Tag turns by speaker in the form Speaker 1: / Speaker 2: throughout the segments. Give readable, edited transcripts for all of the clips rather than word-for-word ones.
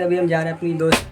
Speaker 1: अभी हम जा रहे हैं अपनी दोस्त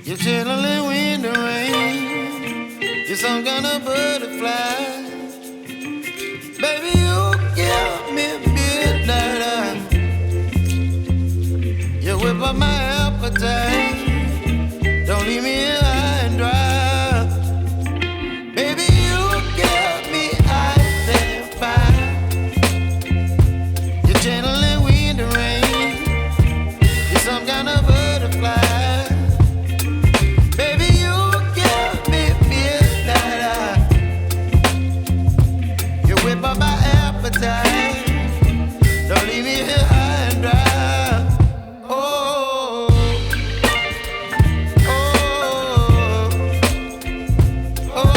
Speaker 2: You're chilling in the rain. You're some kind of butterfly. Baby, you give me midnight. You whip up my appetite. Don't leave me here high and dry. Baby, you give me ice and fire. You're channeling wind and rain. You're some kind of butterfly. Don't leave me here high and dry. Oh, oh, oh, oh,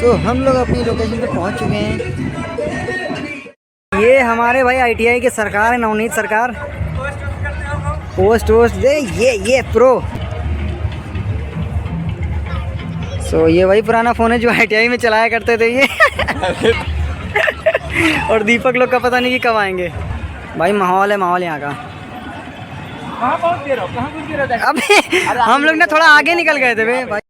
Speaker 1: तो हम लोग अपनी location पे पहुंच चुके हैं। ये हमारे भाई ITI के सरकार है, नवनीत सरकार। पोस्ट दे ये प्रो। सो ये वही पुराना फ़ोन है जो ITI में चलाया करते थे ये। और दीपक लोग का पता नहीं कि कब आएंगे। भाई माहौल है यहाँ का। अबे हम लोग ना थोड़ा आगे निकल गए थे भाई।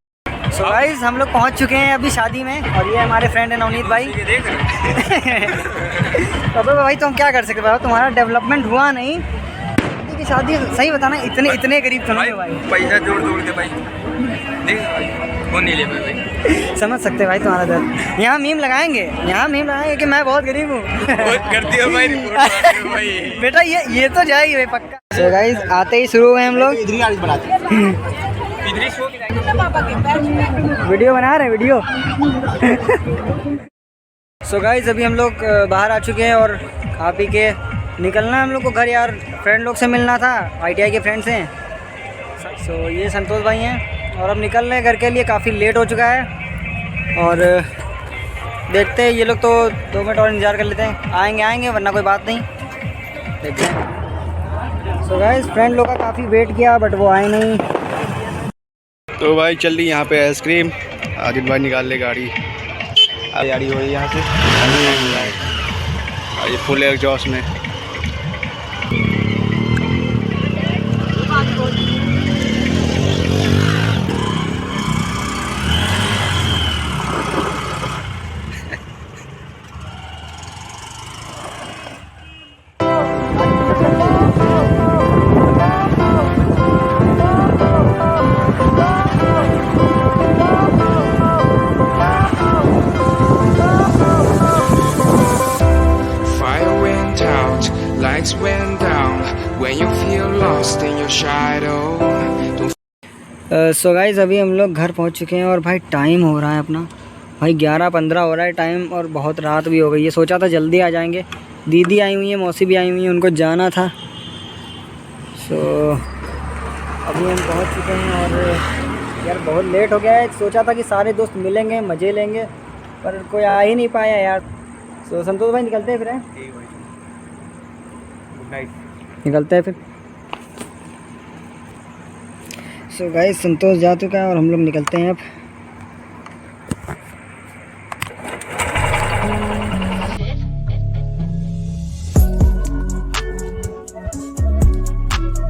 Speaker 1: सो गाइस हम लोग पहुंच चुके हैं अभी शादी में, और ये हमारे फ्रेंड है नवनीत भाई। अबे भाई तुम क्या कर सकते हो, तुम्हारा डेवलपमेंट हुआ नहीं की शादी। सही बताना, इतने गरीब तो नहीं हो भाई।
Speaker 3: पैसा जोड़ के भाई कौन नहीं ले पाए भाई।
Speaker 1: समझ सकते भाई तुम्हारा दर्द। यहाँ मीम लगाएंगे कि मैं बहुत गरीब हूँ।
Speaker 3: करती हो भाई
Speaker 1: बेटा ये तो जाएगी भाई पक्का। सो गाइस आते ही शुरू हुए हम लोग।
Speaker 3: इधर ही सो के जाएंगे।
Speaker 1: वीडियो बना रहे हैं वीडियो। सो गाइस अभी हम लोग बाहर आ चुके हैं और खा पी के निकलना है हम लोग को घर यार। फ्रेंड लोग से मिलना था, ITI के फ्रेंड्स हैं। सो ये संतोष भाई हैं और अब निकल रहे हैं घर के लिए। काफ़ी लेट हो चुका है और देखते हैं, ये लोग तो 2 मिनट और इंतज़ार कर लेते हैं, आएंगे वरना कोई बात नहीं, देखते हैं। सो गाइस फ्रेंड लोग का काफ़ी वेट किया बट वो आए नहीं।
Speaker 4: तो भाई चल रही यहाँ पे आइसक्रीम, आदिल भाई निकाल ले गाड़ी हो रही यहाँ से। ये फुल एग्जॉस्ट में
Speaker 5: Fire went out, lights went down. When you feel lost in your shadow.
Speaker 1: So guys अभी हम लोग घर पहुंच चुके हैं और भाई टाइम हो रहा है अपना भाई 11:15 हो रहा है टाइम और बहुत रात भी हो गई है। सोचा था जल्दी आ जाएंगे, दीदी आई हुई है, मौसी भी आई हुई है, उनको जाना था। सो अभी हम पहुंच चुके हैं और यार बहुत लेट हो गया है। सोचा था कि सारे दोस्त मिलेंगे, मज़े लेंगे, पर कोई आ ही नहीं पाया यार। सो संतोष भाई निकलते हैं फिर हैं?
Speaker 4: Good night.
Speaker 1: निकलते हैं फिर। सो गाइस संतोष जा चुका है और हम लोग निकलते हैं अब।